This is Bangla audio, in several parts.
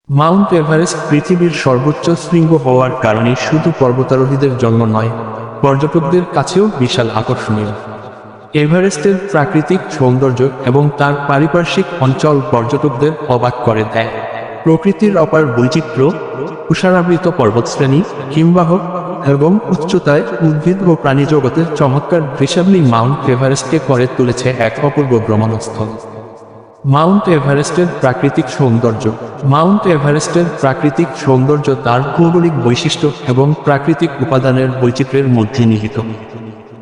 মাউন্ট এভারেস্ট পৃথিবীর সর্বোচ্চ শৃঙ্গ হওয়ার কারণে শুধু পর্বতারোহীদের জন্য নয়, পর্যটকদের কাছেও বিশাল আকর্ষণীয়। এভারেস্টের প্রাকৃতিক সৌন্দর্য এবং তার পারিপার্শ্বিক অঞ্চল পর্যটকদের অবাক করে দেয়। প্রকৃতির অপার বৈচিত্র্য, তুষারাবৃত পর্বতশ্রেণী, হিমবাহ এবং উচ্চতায় উদ্ভিদ ও প্রাণীজগতের চমৎকার দৃশ্যাবলী মাউন্ট এভারেস্টকে করে তুলেছে এক অপূর্ব ভ্রমণস্থল। মাউন্ট এভারেস্টের প্রাকৃতিক সৌন্দর্য। মাউন্ট এভারেস্টের প্রাকৃতিক সৌন্দর্য তার ভৌগোলিক বৈশিষ্ট্য এবং প্রাকৃতিক উপাদানের বৈচিত্র্যের মধ্যে নিহিত।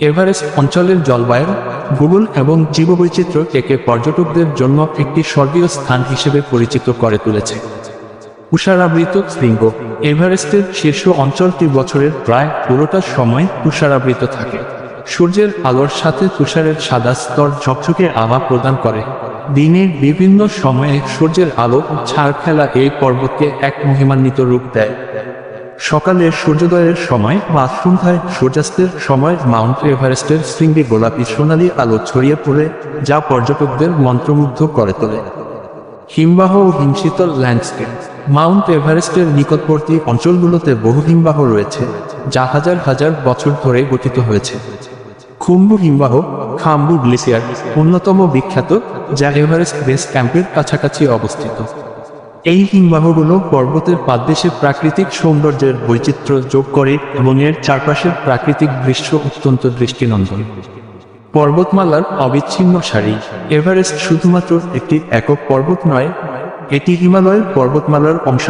এভারেস্ট অঞ্চলের জলবায়ু, ভূগোল এবং জীববৈচিত্র্য একে পর্যটকদের জন্য একটি স্বর্গীয় স্থান হিসেবে পরিচিত করে তুলেছে। তুষারাবৃত শৃঙ্গ। এভারেস্টের শীর্ষ অঞ্চলটি বছরের প্রায় পুরোটা সময় তুষারাবৃত থাকে। সূর্যের আলোর সাথে তুষারের সাদা স্তর ঝকঝকে আভা প্রদান করে। দিনের বিভিন্ন সময়ে সূর্যের আলো ও ছায়া ফেলা এই পর্বতকে এক মহিমান্বিত রূপ দেয়। সকালে সূর্যোদয়ের সময় বা সন্ধ্যায় সূর্যাস্তের সময় মাউন্ট এভারেস্টের শৃঙ্গে গোলাপি সোনালী আলো ছড়িয়ে পড়ে, যা পর্যটকদের মন্ত্রমুগ্ধ করে তোলে। হিমবাহ ও হিমশীতল ল্যান্ডস্কেপ। মাউন্ট এভারেস্টের নিকটবর্তী অঞ্চলগুলোতে বহু হিমবাহ রয়েছে, যা হাজার হাজার বছর ধরে গঠিত হয়েছে। খুম্বু হিমবাহ, খাম্বু গ্লেসিয়ার অন্যতম বিখ্যাত, যা এভারেস্ট বেস ক্যাম্পের কাছাকাছি অবস্থিত। এই হিমবাহগুলো পর্বতের পাদদেশে প্রাকৃতিক সৌন্দর্যের বৈচিত্র্য যোগ করে এবং এর চারপাশের প্রাকৃতিক দৃশ্য অত্যন্ত দৃষ্টিনন্দন। পর্বতমালার অবিচ্ছিন্ন সারি। এভারেস্ট শুধুমাত্র একটি একক পর্বত নয়, এটি হিমালয়ের পর্বতমালার অংশ,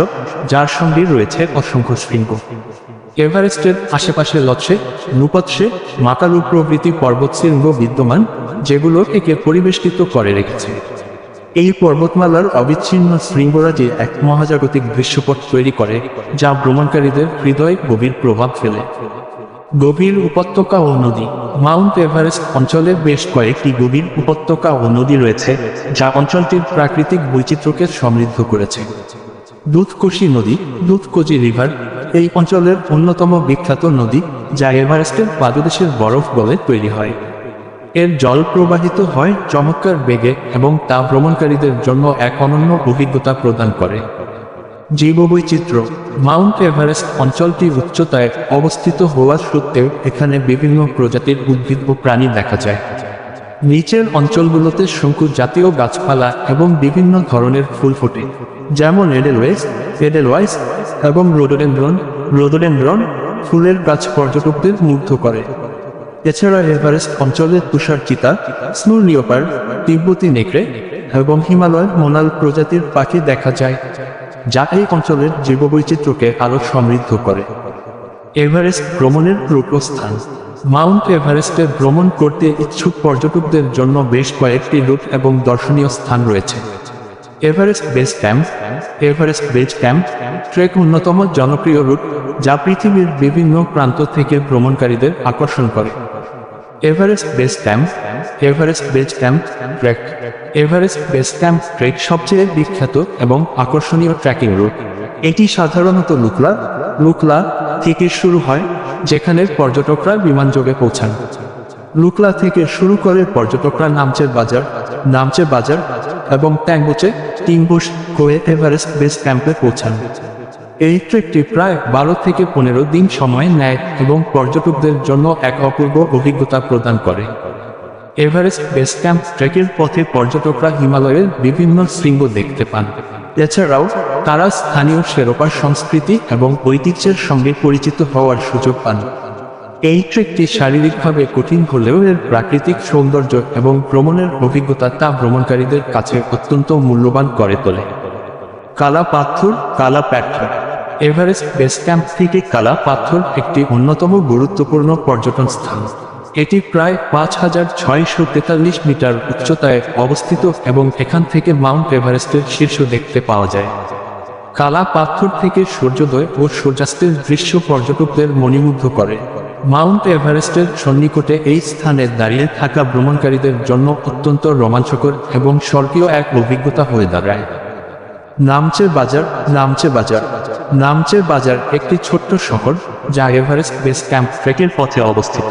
যার সঙ্গে রয়েছে অসংখ্য শৃঙ্গ। এভারেস্টের আশেপাশে লচ্ছে, নুপৎসে, মাকালু প্রভৃতি পর্বতশৃঙ্গ বিদ্যমান, যেগুলো একে পরিবেষ্টিত করে রেখেছে। এই পর্বতমালার অবিচ্ছিন্ন শৃঙ্গরাজি এক মহাজাগতিক দৃশ্যপট তৈরি করে, যা ভ্রমণকারীদের হৃদয়ে গভীর প্রভাব ফেলে। গভীর উপত্যকা ও নদী। মাউন্ট এভারেস্ট অঞ্চলে বেশ কয়েকটি গভীর উপত্যকা ও নদী রয়েছে, যা অঞ্চলটির প্রাকৃতিক বৈচিত্র্যকে সমৃদ্ধ করেছে। দুধকোশি নদী, দুধকোজি রিভার, এই অঞ্চলের অন্যতম বিখ্যাত নদী, যা এভারেস্টের পাদদেশের বরফ গলে তৈরি হয়। এর জল প্রবাহিত হয় চমৎকার বেগে এবং তা ভ্রমণকারীদের জন্য এক অনন্য অভিজ্ঞতা প্রদান করে। জীববৈচিত্র্য। মাউন্ট এভারেস্ট অঞ্চলটি উচ্চতায় অবস্থিত হওয়া সত্ত্বেও এখানে বিভিন্ন প্রজাতির উদ্ভিদ ও প্রাণী দেখা যায়। নিচের অঞ্চলগুলোতে শঙ্কু জাতীয় গাছপালা এবং বিভিন্ন ধরনের ফুল ফোটে, যেমন এডেলওয়েস এবং রোডোডেনড্রন ফুলের গাছ পর্যটকদের মুগ্ধ করে। এছাড়া এভারেস্ট অঞ্চলে তুষার চিতা, স্নো লিওপার্ড, তিব্বতী নেকড়ে এবং হিমালয়ের মোনাল প্রজাতির পাখি দেখা যায়, যা এই অঞ্চলের জীববৈচিত্র্যকে আরও সমৃদ্ধ করে। এভারেস্ট ভ্রমণের রূপস্থান। মাউন্ট এভারেস্টে ভ্রমণ করতে ইচ্ছুক পর্যটকদের জন্য বেশ কয়েকটি রুট এবং দর্শনীয় স্থান রয়েছে। Everest base camp. Everest base camp trek অন্যতম জনপ্রিয় রুট, যা পৃথিবীর বিভিন্ন প্রান্ত থেকে ভ্রমণকারীদের আকর্ষণ করে। Everest base camp. Everest base camp trek. Everest base camp trek সবচেয়ে বিখ্যাত এবং আকর্ষণীয় ট্রেকিং রুট। এটি সাধারণত লুকলা থেকে শুরু হয়, যেখানে পর্যটকরা বিমানযোগে পৌঁছান। লুকলা থেকে শুরু করে পর্যটকরা নামচে বাজার এবং টিংবুশ হয়ে এভারেস্ট বেস ক্যাম্পে পৌঁছান। এই ট্রেকটি প্রায় 12 থেকে 15 দিন সময় নেয় এবং পর্যটকদের জন্য এক অপূর্ব অভিজ্ঞতা প্রদান করে। এভারেস্ট বেস ক্যাম্প ট্রেকের পথে পর্যটকরা হিমালয়ের বিভিন্ন শৃঙ্গ দেখতে পান। এছাড়াও তারা স্থানীয় শেরপা সংস্কৃতি এবং ঐতিহ্যের সঙ্গে পরিচিত হওয়ার সুযোগ পান। এই ট্রেকটি শারীরিকভাবে কঠিন হলেও এর প্রাকৃতিক সৌন্দর্য এবং ভ্রমণের অভিজ্ঞতা তা ভ্রমণকারীদের কাছে অত্যন্ত মূল্যবান করে তোলে। কালা পাথর। এভারেস্ট বেস ক্যাম্প থেকে কালা পাথর একটি অন্যতম গুরুত্বপূর্ণ পর্যটন স্থান। এটি প্রায় 5643 মিটার উচ্চতায় অবস্থিত এবং এখান থেকে মাউন্ট এভারেস্টের শীর্ষ দেখতে পাওয়া যায়। কালা পাথর থেকে সূর্যোদয় ও সূর্যাস্তের দৃশ্য পর্যটকদের মনোমুগ্ধ করে। মাউন্ট এভারেস্টের সন্নিকটে এই স্থানে দাঁড়িয়ে থাকা ভ্রমণকারীদের জন্য অত্যন্ত রোমাঞ্চকর এবং স্বর্গীয় এক অভিজ্ঞতা হয়ে দাঁড়ায়। নামচে বাজার একটি ছোট্ট শহর, যা এভারেস্ট বেস ক্যাম্প ট্রেকের পথে অবস্থিত।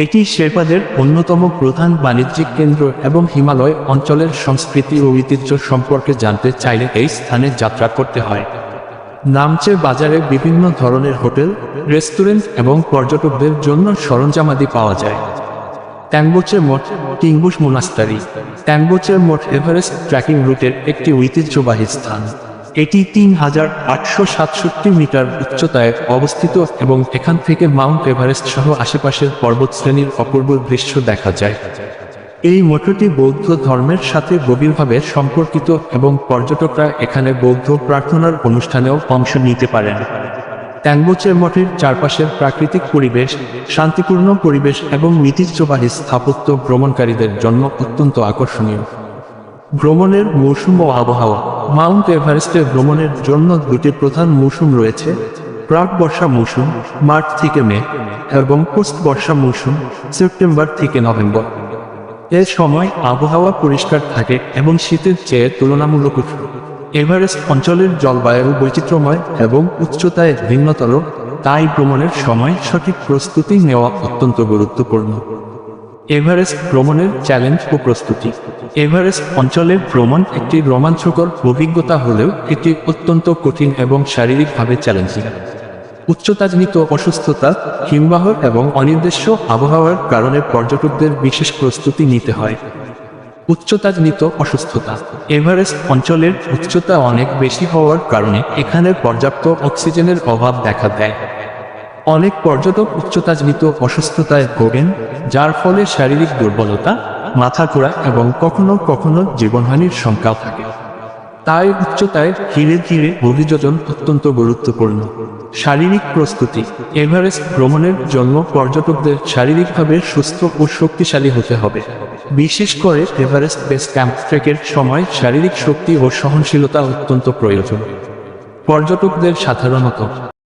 এটি শেরপাদের অন্যতম প্রধান বাণিজ্যিক কেন্দ্র এবং হিমালয় অঞ্চলের সংস্কৃতি ও ঐতিহ্য সম্পর্কে জানতে চাইলে এই স্থানে যাত্রা করতে হয়। নামচে বাজারে বিভিন্ন ধরনের হোটেল, রেস্টুরেন্ট এবং পর্যটকদের জন্য সরঞ্জামাদি পাওয়া যায়। ট্যাংবোচের মঠ, কিংবুশ মোনাস্টারি। ট্যাংবোচের মঠ এভারেস্ট ট্রেকিং রুটের একটি ঐতিহ্যবাহী স্থান। এটি ৩,৮৬৭ মিটার উচ্চতায় অবস্থিত এবং এখান থেকে মাউন্ট এভারেস্ট সহ আশেপাশের পর্বতশ্রেণীর অপূর্ব দৃশ্য দেখা যায়। এই মঠটি বৌদ্ধ ধর্মের সাথে গভীরভাবে সম্পর্কিত এবং পর্যটকরা এখানে বৌদ্ধ প্রার্থনার অনুষ্ঠানেও অংশ নিতে পারেন। ট্যাংবোচের মঠের চারপাশের প্রাকৃতিক পরিবেশ, শান্তিপূর্ণ পরিবেশ এবং ঐতিহ্যবাহী স্থাপত্য ভ্রমণকারীদের জন্য অত্যন্ত আকর্ষণীয়। ভ্রমণের মৌসুম ও আবহাওয়া। মাউন্ট এভারেস্টে ভ্রমণের জন্য দুটি প্রধান মৌসুম রয়েছে: প্রাক বর্ষা মৌসুম মার্চ থেকে মে এবং পোস্ট বর্ষা মৌসুম সেপ্টেম্বর থেকে নভেম্বর। এ সময় আবহাওয়া পরিষ্কার থাকে এবং শীতের চেয়ে তুলনামূলক উষ্ণ। এভারেস্ট অঞ্চলের জলবায়ু বৈচিত্র্যময় এবং উচ্চতায় ভিন্নতর, তাই ভ্রমণের সময় সঠিক প্রস্তুতি নেওয়া অত্যন্ত গুরুত্বপূর্ণ। এভারেস্ট ভ্রমণের চ্যালেঞ্জ ও প্রস্তুতি। এভারেস্ট অঞ্চলের ভ্রমণ একটি রোমাঞ্চকর অভিজ্ঞতা হলেও এটি অত্যন্ত কঠিন এবং শারীরিকভাবে চ্যালেঞ্জিং। উচ্চতাজনিত অসুস্থতা, হিমবাহ এবং অনির্দিষ্ট আবহাওয়ার কারণে পর্যটকদের বিশেষ প্রস্তুতি নিতে হয়। উচ্চতাজনিত অসুস্থতা। এভারেস্ট অঞ্চলের উচ্চতা অনেক বেশি হওয়ার কারণে এখানে পর্যাপ্ত অক্সিজেনের অভাব দেখা দেয়। অনেক পর্যটক উচ্চতাজনিত অসুস্থতায় ভোগেন, যার ফলে শারীরিক দুর্বলতা, মাথা ঘোরা এবং কখনো কখনো জীবনহানির শঙ্কাও থাকে। তাই উচ্চতায় ধীরে ধীরে অভিযোজন অত্যন্ত গুরুত্বপূর্ণ। শারীরিক প্রস্তুতি। এভারেস্ট ভ্রমণের জন্য পর্যটকদের শারীরিকভাবে সুস্থ ও শক্তিশালী হতে হবে। বিশেষ করে এভারেস্ট বেস ক্যাম্প ট্রেকের সময় শারীরিক শক্তি ও সহনশীলতা অত্যন্ত প্রয়োজন। পর্যটকদের সাধারণত